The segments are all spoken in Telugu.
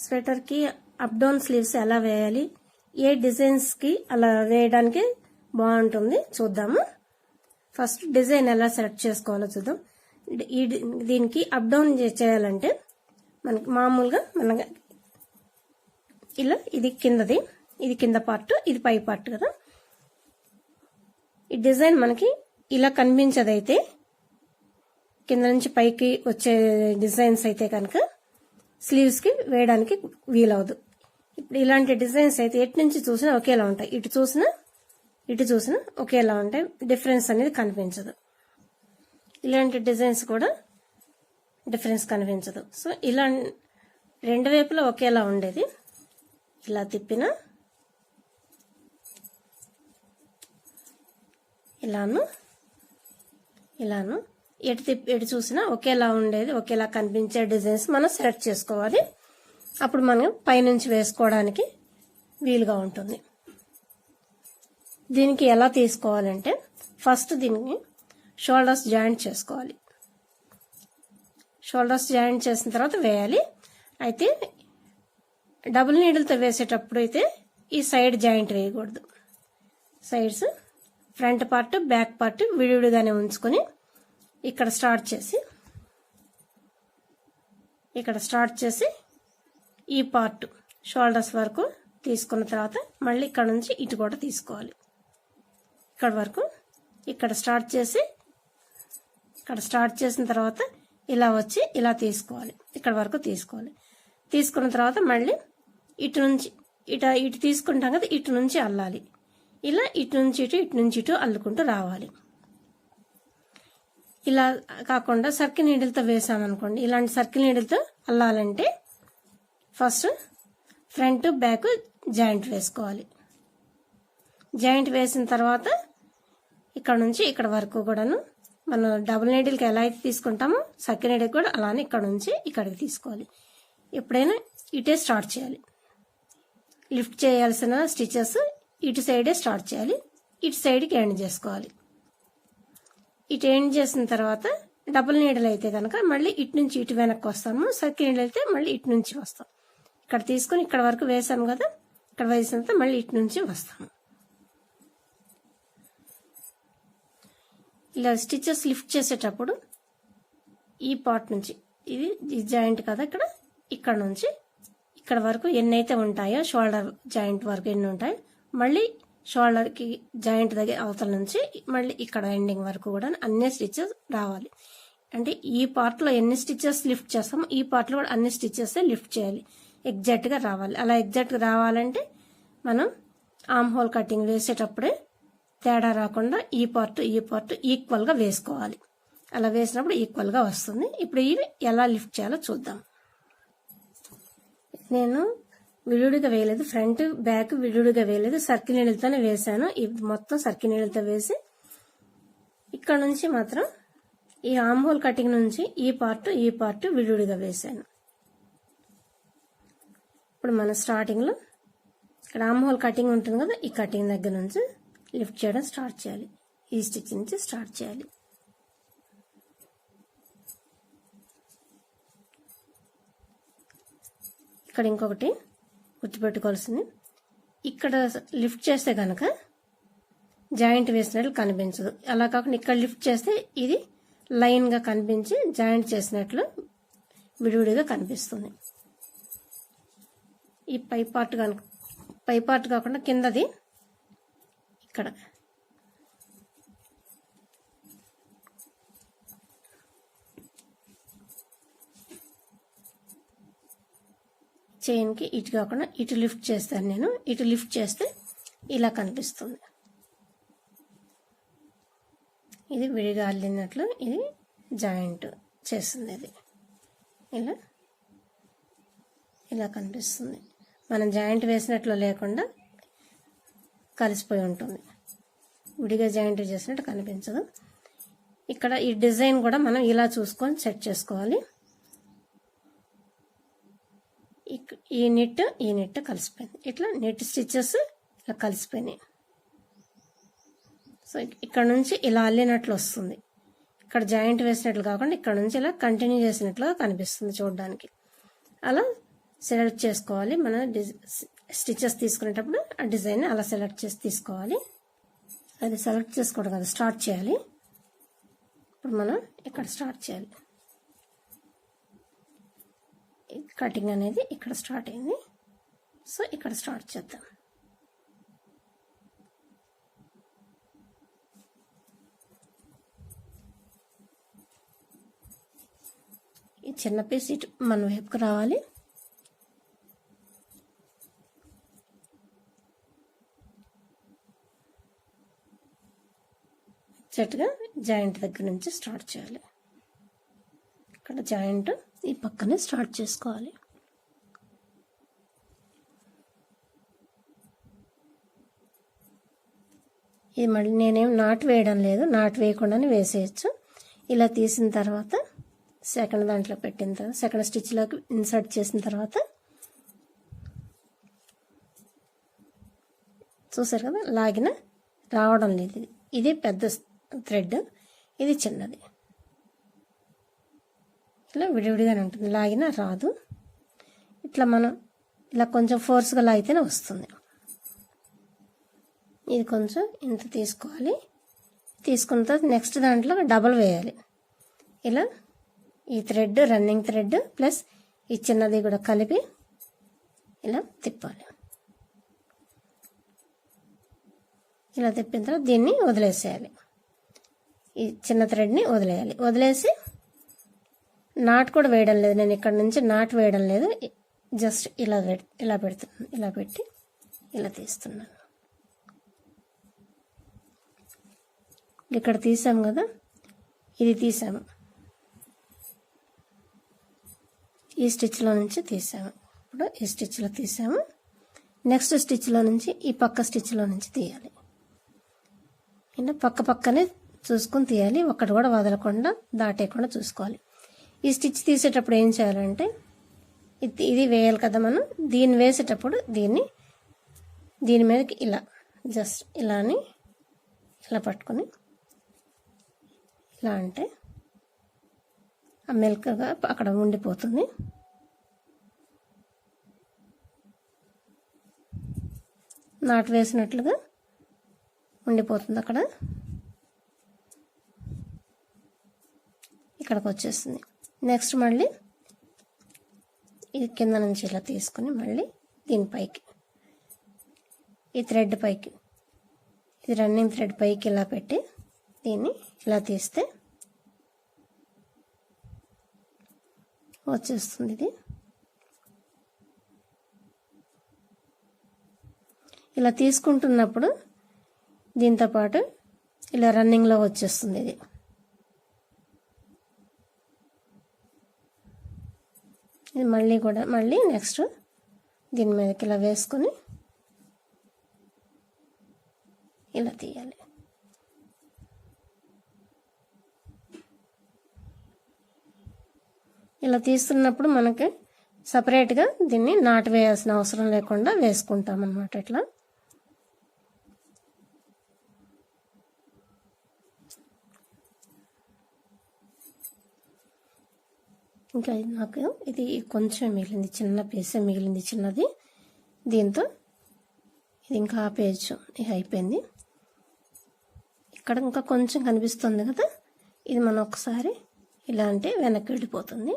స్వెటర్కి అప్ డౌన్ స్లీవ్స్ ఎలా వేయాలి, ఏ డిజైన్స్కి అలా వేయడానికి బాగుంటుంది చూద్దాము. ఫస్ట్ డిజైన్ ఎలా సెలెక్ట్ చేసుకోవాలో చూద్దాం. దీనికి అప్ డౌన్ చేయాలంటే మనకి మామూలుగా ఇలా ఇది కిందది, ఇది కింద పార్ట్, ఇది పై పార్ట్ కదా. ఈ డిజైన్ మనకి ఇలా కనిపించదైతే, కింద నుంచి పైకి వచ్చే డిజైన్స్ అయితే కనుక స్లీవ్స్కి వేయడానికి వీలవదు. ఇప్పుడు ఇలాంటి డిజైన్స్ అయితే ఎటు నుంచి చూసినా ఒకేలా ఉంటాయి, ఇటు చూసినా ఒకేలా ఉంటాయి, డిఫరెన్స్ అనేది కనిపించదు. ఇలాంటి డిజైన్స్ కూడా డిఫరెన్స్ కనిపించదు. సో ఇలా రెండు వైపులా ఒకేలా ఉండేది. ఇలా తిప్పినా ఇలాను ఎటు చూసినా ఒకేలా ఉండేది, ఒకేలా కనిపించే డిజైన్స్ మనం సెలెక్ట్ చేసుకోవాలి. అప్పుడు మనం పైనుంచి వేసుకోవడానికి వీలుగా ఉంటుంది. దీనికి ఎలా తీసుకోవాలంటే ఫస్ట్ దీనికి షోల్డర్స్ జాయింట్ చేసుకోవాలి. షోల్డర్స్ జాయింట్ చేసిన తర్వాత వేయాలి. అయితే డబుల్ నీడిల్తో వేసేటప్పుడు అయితే ఈ సైడ్ జాయింట్ వేయకూడదు. Sides front part back part విడివిడిగానే ఉంచుకొని ఇక్కడ స్టార్ట్ చేసి ఈ పార్ట్ షోల్డర్స్ వరకు తీసుకున్న తర్వాత మళ్ళీ ఇక్కడ నుంచి ఇటు కూడా తీసుకోవాలి. ఇక్కడ వరకు ఇక్కడ స్టార్ట్ చేసిన తర్వాత ఇలా వచ్చి ఇలా తీసుకోవాలి, ఇక్కడ వరకు తీసుకోవాలి. తీసుకున్న తర్వాత మళ్ళీ ఇటు తీసుకుంటాం కదా, ఇటు నుంచి అల్లాలి. ఇలా ఇటు నుంచి ఇటు అల్లుకుంటూ రావాలి. ఇలా కాకుండా సర్కిల్ నీడిల్తో వేసామనుకోండి, ఇలాంటి సర్కిల్ నీడిల్తో అల్లాలంటే ఫస్ట్ ఫ్రంట్ బ్యాక్ జాయింట్ వేసుకోవాలి. జాయింట్ వేసిన తర్వాత ఇక్కడ నుంచి ఇక్కడ వరకు కూడాను మనం డబుల్ నీడిల్కి ఎలా అయితే తీసుకుంటామో సర్కిల్ నీడిల్కి కూడా అలానే ఇక్కడ నుంచి ఇక్కడికి తీసుకోవాలి. ఎప్పుడైనా ఇటే స్టార్ట్ చేయాలి. లిఫ్ట్ చేయాల్సిన స్టిచెస్ ఇటు సైడే స్టార్ట్ చేయాలి, ఇటు సైడ్కి ఎండ్ చేసుకోవాలి. ఇటు ఎండ్ చేసిన తర్వాత డబుల్ నీడిల్ అయితే కనుక మళ్ళీ ఇటు నుంచి ఇటు వెనక్కి వస్తాము, సర్కిల్ నీడిల్ అయితే మళ్ళీ ఇటు నుంచి వస్తాం. ఇక్కడ తీసుకొని ఇక్కడ వరకు వేసాము కదా, ఇక్కడ వేసిన తర్వాత మళ్ళీ ఇటు నుంచి వస్తాము. ఇలా స్టిచెస్ లిఫ్ట్ చేసేటప్పుడు ఈ పార్ట్ నుంచి ఇది జాయింట్ కదా, ఇక్కడ నుంచి ఇక్కడ వరకు ఎన్ని అయితే ఉంటాయో షోల్డర్ జాయింట్ వరకు ఎన్ని ఉంటాయో మళ్ళీ షోల్డర్కి జాయింట్ దగ్గర అవతల నుంచి మళ్ళీ ఇక్కడ ఎండింగ్ వరకు కూడా అన్ని స్టిచెస్ రావాలి. అంటే ఈ పార్ట్లో ఎన్ని స్టిచెస్ లిఫ్ట్ చేస్తామో ఈ పార్ట్లో కూడా అన్ని స్టిచెస్ లిఫ్ట్ చేయాలి, ఎగ్జాక్ట్గా రావాలి. అలా ఎగ్జాక్ట్గా రావాలంటే మనం ఆర్మ్ హోల్ కటింగ్ వేసేటప్పుడే తేడా రాకుండా ఈ పార్ట్ ఈక్వల్గా వేసుకోవాలి. అలా వేసినప్పుడు ఈక్వల్గా వస్తుంది. ఇప్పుడు ఇవి ఎలా లిఫ్ట్ చేయాలో చూద్దాం. నేను విడివిడిగా వేయలేదు, ఫ్రంట్ బ్యాక్ విడివిడిగా వేయలేదు, సర్కిల్ నీడిల్తోనే వేసాను. ఇది మొత్తం సర్కిల్ నీడిల్తో వేసి ఇక్కడ నుంచి మాత్రం ఈ ఆర్మ్ హోల్ కటింగ్ నుంచి ఈ పార్ట్ విడివిడిగా వేసాను. ఇప్పుడు మన స్టార్టింగ్లో ఇక్కడ ఆర్మ్ హోల్ కటింగ్ ఉంటుంది కదా, ఈ కటింగ్ దగ్గర నుంచి లిఫ్ట్ చేయడం స్టార్ట్ చేయాలి. ఈ స్టిచ్ నుంచి స్టార్ట్ చేయాలి. ఇక్కడ ఇంకొకటి గుర్తుపెట్టుకోవాల్సింది, ఇక్కడ లిఫ్ట్ చేస్తే కనుక జాయింట్ వేసినట్లు కనిపించదు. అలా కాకుండా ఇక్కడ లిఫ్ట్ చేస్తే ఇది లైన్గా కనిపించి జాయింట్ చేసినట్లు విడివిడిగా కనిపిస్తుంది. ఈ పై పార్ట్ కాకుండా కిందది ఇక్కడ చైన్కి ఇటు కాకుండా ఇటు లిఫ్ట్ చేస్తాను నేను. ఇటు లిఫ్ట్ చేస్తే ఇలా కనిపిస్తుంది. ఇది విడిగా అల్లినట్లు ఇది జాయింట్ చేస్తుంది. ఇది ఇలా కనిపిస్తుంది. మనం జాయింట్ వేసినట్లు లేకుండా కలిసిపోయి ఉంటుంది. విడిగా జాయింట్ చేసినట్టు కనిపించదు. ఇక్కడ ఈ డిజైన్ కూడా మనం ఇలా చూసుకొని సెట్ చేసుకోవాలి. ఈ నెట్ కలిసిపోయింది. ఇట్లా నెట్ స్టిచెస్ ఇలా కలిసిపోయినాయి. సో ఇక్కడ నుంచి ఇలా అల్లినట్లు వస్తుంది. ఇక్కడ జాయింట్ వేసినట్లు కాకుండా ఇక్కడ నుంచి ఇలా కంటిన్యూ చేసినట్లుగా కనిపిస్తుంది చూడడానికి. అలా సెలెక్ట్ చేసుకోవాలి. మనం స్టిచెస్ తీసుకునేటప్పుడు ఆ డిజైన్ అలా సెలెక్ట్ చేసి తీసుకోవాలి. అది సెలెక్ట్ చేసుకోవడం కదా, స్టార్ట్ చేయాలి. ఇప్పుడు మనం ఇక్కడ స్టార్ట్ చేయాలి. కటింగ్ అనేది ఇక్కడ స్టార్ట్ అయింది. సో ఇక్కడ స్టార్ట్ చేద్దాం. ఈ చిన్న పీస్ ఇటు మన వైపుకు రావాలి. ఎగ్జాక్ట్గా జాయింట్ దగ్గర నుంచి స్టార్ట్ చేయాలి. ఇక్కడ జాయింట్ ఈ పక్కనే స్టార్ట్ చేసుకోవాలి. ఇది మళ్ళీ నేనేం నాటు వేయడం లేదు, నాటు వేయకుండానే వేసేయచ్చు. ఇలా తీసిన తర్వాత సెకండ్ దాంట్లో పెట్టిన తర్వాత సెకండ్ స్టిచ్లోకి ఇన్సర్ట్ చేసిన తర్వాత చూసారు కదా, లాగిన రావడం లేదు. ఇది పెద్ద థ్రెడ్, ఇది చిన్నది. ఇట్లా విడివిడిగానే ఉంటుంది, లాగిన రాదు. ఇట్లా మనం ఇలా కొంచెం ఫోర్స్గా లాగితేనే వస్తుంది. ఇది కొంచెం ఇంత తీసుకోవాలి. తీసుకున్న తర్వాత నెక్స్ట్ దాంట్లో డబల్ వేయాలి. ఇలా ఈ థ్రెడ్, రన్నింగ్ థ్రెడ్ ప్లస్ ఈ చిన్నది కూడా కలిపి ఇలా తిప్పాలి. ఇలా తిప్పిన తర్వాత దీన్ని వదిలేసేయాలి. ఈ చిన్న థ్రెడ్ని వదిలేయాలి. వదిలేసి నాట్ కూడా వేయడం లేదు, నేను ఇక్కడ నుంచి నాట్ వేయడం లేదు, జస్ట్ ఇలా పెడుతున్నాను. ఇలా పెట్టి ఇలా తీస్తున్నాను. ఇక్కడ తీసాము కదా, ఇది తీసాము, ఈ స్టిచ్లో నుంచి తీసాము. ఇప్పుడు ఈ స్టిచ్లో తీసాము. నెక్స్ట్ స్టిచ్లో నుంచి ఈ పక్క స్టిచ్లో నుంచి తీయాలి. ఇలా పక్క పక్కనే చూసుకొని తీయాలి, ఒక్కటి కూడా వదలకుండా దాటేయకుండా చూసుకోవాలి. ఈ స్టిచ్ తీసేటప్పుడు ఏం చేయాలంటే ఇది వేయాలి కదా మనం, దీన్ని వేసేటప్పుడు దీని మీదకి ఇలా జస్ట్ ఇలాని ఇలా పట్టుకొని ఇలా అంటే ఆ మెల్కగా అక్కడ ఉండిపోతుంది. నాటు వేసినట్లుగా ఉండిపోతుంది అక్కడ, ఇక్కడికి వచ్చేస్తుంది. నెక్స్ట్ మళ్ళీ ఇది కింద నుంచి ఇలా తీసుకొని మళ్ళీ దీనిపైకి ఈ థ్రెడ్ పైకి, ఇది రన్నింగ్ థ్రెడ్ పైకి ఇలా పెట్టి దీన్ని ఇలా తీస్తే వచ్చేస్తుంది. ఇది ఇలా తీసుకుంటున్నప్పుడు దీంతో పాటు ఇలా రన్నింగ్లో వచ్చేస్తుంది. ఇది మళ్ళీ నెక్స్ట్ దీని మీదకి ఇలా వేసుకొని ఇలా తీయాలి. ఇలా తీస్తున్నప్పుడు మనకి సపరేట్గా దీన్ని నాటు వేయాల్సిన అవసరం లేకుండా వేసుకుంటాం అన్నమాట. ఇట్లా ఇంకా నాకు ఇది కొంచెం మిగిలింది, చిన్న పీసే మిగిలింది, చిన్నది. దీంతో ఇది ఇంకా ఆపేయచ్చు, ఇది అయిపోయింది. ఇక్కడ ఇంకా కొంచెం కనిపిస్తుంది కదా, ఇది మనం ఒకసారి ఇలా అంటే వెనక్కి వెళ్ళిపోతుంది.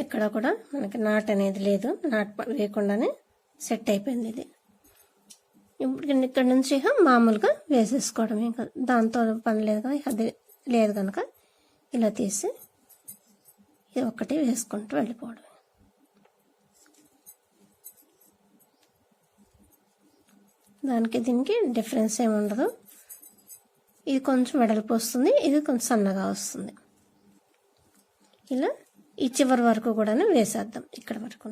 ఎక్కడ కూడా మనకి నాట్ అనేది లేదు, నాట్ వేయకుండానే సెట్ అయిపోయింది ఇది. ఇప్పుడు ఇక్కడ నుంచి మామూలుగా వేసేసుకోవడం, ఇంకా దాంతో పని లేదు కదా, అది లేదు కనుక ఇలా తీసి ఇది ఒక్కటి వేసుకుంటూ వెళ్ళిపోవడం. దానికి దీనికి డిఫరెన్స్ ఏమి ఉండదు. ఇది కొంచెం వెడల్పు వస్తుంది, ఇది కొంచెం సన్నగా వస్తుంది. ఇలా ఈ చివరి వరకు కూడా వేసేద్దాం. ఇక్కడ వరకు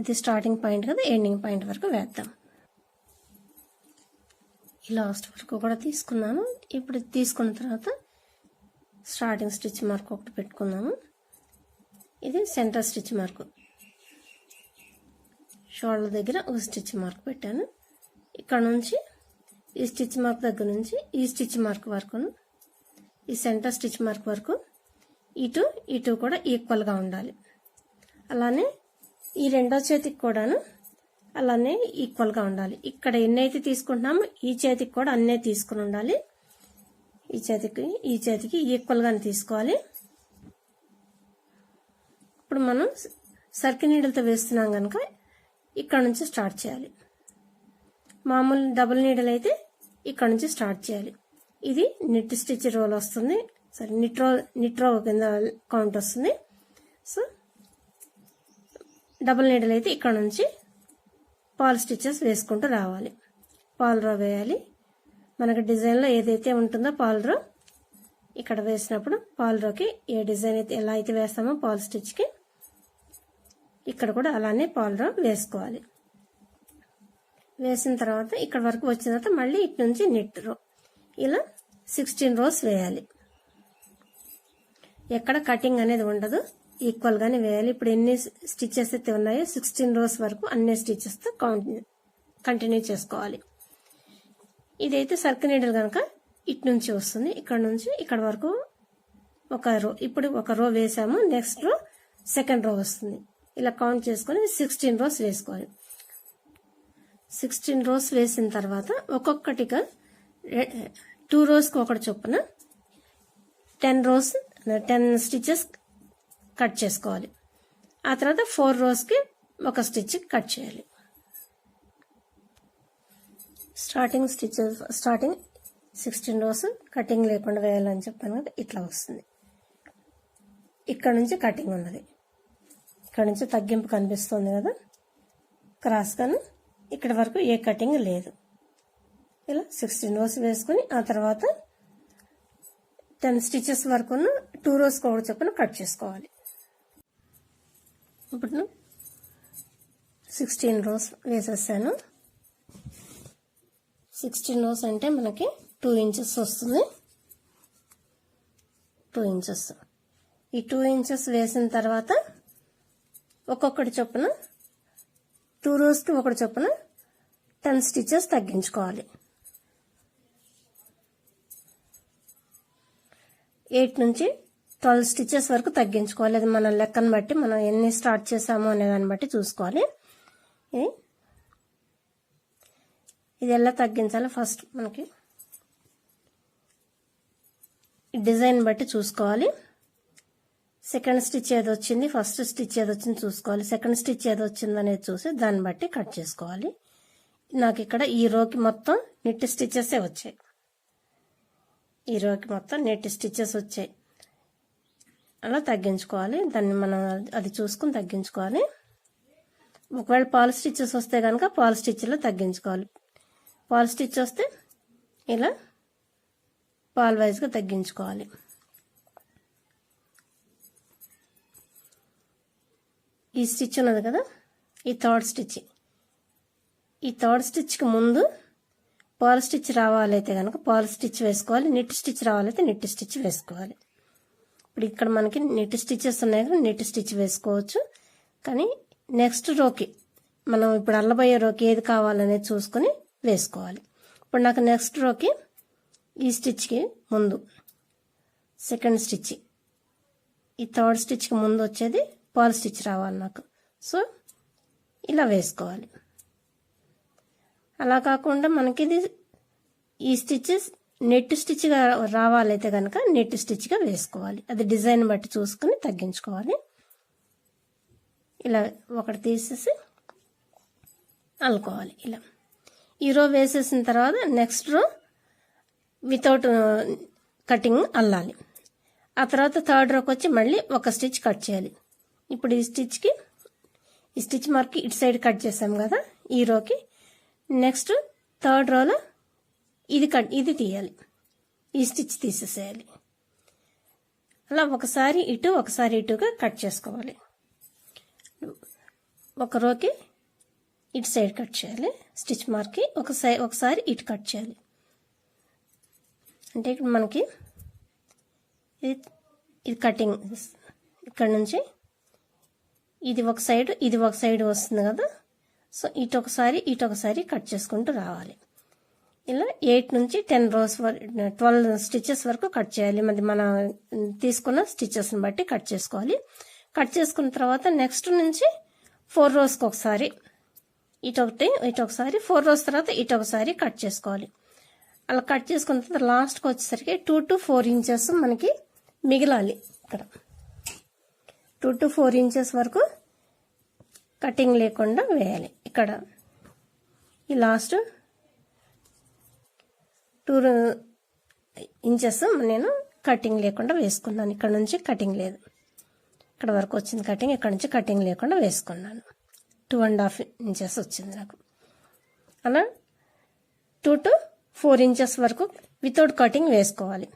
ఇది స్టార్టింగ్ పాయింట్ కదా, ఎండింగ్ పాయింట్ వరకు వేద్దాం. ఈ లాస్ట్ వరకు కూడా తీసుకున్నాను. ఇప్పుడు తీసుకున్న తర్వాత స్టార్టింగ్ స్టిచ్ మార్క్ ఒకటి పెట్టుకున్నాము. ఇది సెంటర్ స్టిచ్ మార్క్, షోల్డర్ దగ్గర ఒక స్టిచ్ మార్క్ పెట్టాను. ఇక్కడ నుంచి ఈ స్టిచ్ మార్క్ దగ్గర నుంచి ఈ స్టిచ్ మార్క్ వరకు, ఈ సెంటర్ స్టిచ్ మార్క్ వరకు ఇటు ఇటు కూడా ఈక్వల్గా ఉండాలి. అలానే ఈ రెండో చేతికి కూడాను అలానే ఈక్వల్గా ఉండాలి. ఇక్కడ ఎన్నైతే తీసుకుంటున్నామో ఈ చేతికి కూడా అన్నే తీసుకుని ఉండాలి. ఈ చేతికి ఈక్వల్గానే తీసుకోవాలి. ఇప్పుడు మనం సర్కిల్ నీడిల్తో వేస్తున్నాం కనుక ఇక్కడ నుంచి స్టార్ట్ చేయాలి. మామూలు డబుల్ నీడిల్ అయితే ఇక్కడ నుంచి స్టార్ట్ చేయాలి. ఇది నిట్ స్టిచ్ రోల్ వస్తుంది, సరే నిట్ రో కింద కౌంట్ వస్తుంది. సో డబుల్ నీడిల్ అయితే ఇక్కడ నుంచి పాల్ స్టిచెస్ వేసుకుంటూ రావాలి. పాల్ రో వేయాలి. మనకి డిజైన్లో ఏదైతే ఉంటుందో పాల్ రో ఇక్కడ వేసినప్పుడు పాల్ రోకి ఏ డిజైన్ అయితే ఎలా అయితే వేస్తామో పాల్ స్టిచ్కి ఇక్కడ కూడా అలానే పాల్ రో వేసుకోవాలి. వేసిన తర్వాత ఇక్కడ వరకు వచ్చిన తర్వాత మళ్ళీ ఇటు నుంచి నిట్ రో ఇలా 16 రోస్ వేయాలి. ఎక్కడ కటింగ్ అనేది ఉండదు, ఈక్వల్గానే వేయాలి. ఇప్పుడు ఎన్ని స్టిచెస్ అయితే ఉన్నాయో 16 రోస్ వరకు అన్ని స్టిచెస్తో కంటిన్యూ చేసుకోవాలి. ఇదైతే సర్కిల్ నీడిల్ కనుక ఇటు నుంచి వస్తుంది, ఇక్కడ నుంచి ఇక్కడ వరకు ఒక రో. ఇప్పుడు ఒక రో వేసాము, నెక్స్ట్ రో సెకండ్ రో వస్తుంది. ఇలా కౌంట్ చేసుకొని 16 రోస్ వేసుకోవాలి. 16 రోస్ వేసిన తర్వాత ఒక్కొక్కటిగా 2 రోస్కి ఒకటి చొప్పున 10 స్టిచెస్ కట్ చేసుకోవాలి. ఆ తర్వాత 4 రోస్కి ఒక స్టిచ్ కట్ చేయాలి. స్టార్టింగ్ 16 రోస్ కటింగ్ లేకుండా వేయాలని చెప్పాను కదా, ఇట్లా వస్తుంది. ఇక్కడ నుంచి కటింగ్ ఉన్నది, ఇక్కడ నుంచి తగ్గింపు కనిపిస్తుంది కదా క్రాస్ గాను, ఇక్కడ వరకు ఏ కటింగ్ లేదు. ఇలా 16 రోస్ వేసుకుని ఆ తర్వాత 10 స్టిచెస్ వరకు 2 రోస్కి ఒకటి చొప్పున కట్ చేసుకోవాలి. ఇప్పుడు 16 రోస్ వేసేసాను. 16 రోస్ అంటే మనకి 2 ఇంచెస్ వస్తుంది. 2 ఇంచెస్. ఈ 2 ఇంచెస్ వేసిన తర్వాత ఒక్కొక్కటి చొప్పున 2 రోస్కి ఒకటి చొప్పున 10 స్టిచెస్ తగ్గించుకోవాలి. 8 నుంచి 12 స్టిచెస్ వరకు తగ్గించుకోవాలి. అది మన లెక్కను బట్టి మనం ఎన్ని స్టార్ట్ చేసామో అనే దాన్ని బట్టి చూసుకోవాలి. ఇది ఎలా తగ్గించాలి, ఫస్ట్ మనకి డిజైన్ బట్టి చూసుకోవాలి. సెకండ్ స్టిచ్ ఏది వచ్చింది, ఫస్ట్ స్టిచ్ ఏది వచ్చింది చూసుకోవాలి. సెకండ్ స్టిచ్ ఏది వచ్చింది అనేది చూసి దాన్ని బట్టి కట్ చేసుకోవాలి. నాకు ఇక్కడ ఈ రోకి మొత్తం నెట్ స్టిచెస్ వచ్చాయి. ఈ రోకి మొత్తం నెట్ స్టిచెస్ వచ్చాయి. అలా తగ్గించుకోవాలి. దాన్ని మనం అది చూసుకుని తగ్గించుకోవాలి. ఒకవేళ పాల్ స్టిచెస్ వస్తే కనుక పాల్ స్టిచ్లో తగ్గించుకోవాలి. పాల్ స్టిచ్ వస్తే ఇలా పాల్ వైజ్గా తగ్గించుకోవాలి. ఈ స్టిచ్ ఉన్నది కదా, ఈ థర్డ్ స్టిచ్. ఈ థర్డ్ స్టిచ్కి ముందు పాల్ స్టిచ్ రావాలైతే కనుక పాల్ స్టిచ్ వేసుకోవాలి, నెట్ స్టిచ్ రావాలైతే నెట్ స్టిచ్ వేసుకోవాలి. ఇప్పుడు ఇక్కడ మనకి నెట్ స్టిచెస్ ఉన్నాయి కదా, నెట్ స్టిచ్ వేసుకోవచ్చు. కానీ నెక్స్ట్ రోకి మనం ఇప్పుడు అల్లబోయే రోకి ఏది కావాలనేది చూసుకొని వేసుకోవాలి. ఇప్పుడు నాకు నెక్స్ట్ రోకి ఈ స్టిచ్కి ముందు సెకండ్ స్టిచ్, ఈ థర్డ్ స్టిచ్కి ముందు వచ్చేది పాల్ స్టిచ్ రావాలి నాకు. సో ఇలా వేసుకోవాలి. అలా కాకుండా మనకి ఇది ఈ స్టిచెస్ నెట్ స్టిచ్గా రావాలైతే కనుక నెట్ స్టిచ్గా వేసుకోవాలి. అది డిజైన్ బట్టి చూసుకుని తగ్గించుకోవాలి. ఇలా ఒకటి తీసేసి అల్లుకోవాలి. ఇలా ఈ రో వేసేసిన తర్వాత నెక్స్ట్ రో వితౌట్ కటింగ్ అల్లాలి. ఆ తర్వాత థర్డ్ రోకి వచ్చి మళ్ళీ ఒక స్టిచ్ కట్ చేయాలి. ఇప్పుడు ఈ స్టిచ్ మార్క్కి ఇటు సైడ్ కట్ చేసాం కదా ఈ రోకి, నెక్స్ట్ థర్డ్ రోలో ఇది తీయాలి, ఈ స్టిచ్ తీసేసేయాలి. అలా ఒకసారి ఇటు ఒకసారి ఇటుగా కట్ చేసుకోవాలి. ఒక రోకి ఇటు సైడ్ కట్ చేయాలి, స్టిచ్ మార్క్కి ఒకసారి ఇటు కట్ చేయాలి. అంటే ఇక్కడ మనకి ఇది కటింగ్ ఇక్కడ నుంచి ఇది ఒక సైడ్ వస్తుంది కదా. సో ఇటు ఒకసారి కట్ చేసుకుంటూ రావాలి. ఇలా 8 నుంచి 10 రోస్ 12 స్టిచెస్ వరకు కట్ చేయాలి. మరి మన తీసుకున్న స్టిచెస్ని బట్టి కట్ చేసుకోవాలి. కట్ చేసుకున్న తర్వాత నెక్స్ట్ నుంచి 4 రోస్కి ఒకసారి ఇటొకసారి 4 రోస్ తర్వాత ఇటొకసారి కట్ చేసుకోవాలి. అలా కట్ చేసుకున్న తర్వాత లాస్ట్కి వచ్చేసరికి 2 to 4 ఇంచెస్ మనకి మిగిలాలి. ఇక్కడ 2 to 4 ఇంచెస్ వరకు కటింగ్ లేకుండా వేయాలి. ఇక్కడ ఈ లాస్ట్ 2 ఇంచెస్ నేను కటింగ్ లేకుండా వేసుకున్నాను. ఇక్కడ నుంచి కటింగ్ లేదు, ఇక్కడ వరకు వచ్చింది కటింగ్, ఇక్కడ నుంచి కటింగ్ లేకుండా వేసుకున్నాను. 2.5 ఇంచెస్ వచ్చింది నాకు. అలా 2 to 4 ఇంచెస్ వరకు వితౌట్ కటింగ్ వేసుకోవాలి.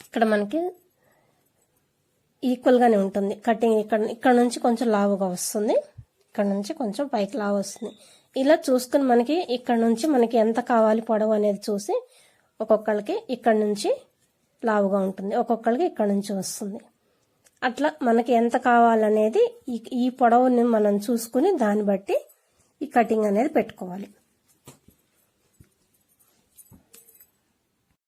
ఇక్కడ మనకి ఈక్వల్గానే ఉంటుంది కటింగ్. ఇక్కడ నుంచి కొంచెం లావుగా వస్తుంది, ఇక్కడ నుంచి కొంచెం పైకి లావు వస్తుంది. ఇలా చూసుకుని మనకి ఇక్కడ నుంచి మనకి ఎంత కావాలి పొడవు అనేది చూసి ఒక్కొక్కరికి ఇక్కడ నుంచి లావుగా ఉంటుంది, ఒక్కొక్కరికి ఇక్కడ నుంచి వస్తుంది. అట్లా మనకి ఎంత కావాలనేది ఈ పొడవుని మనం చూసుకుని దాన్ని బట్టి ఈ కటింగ్ అనేది పెట్టుకోవాలి.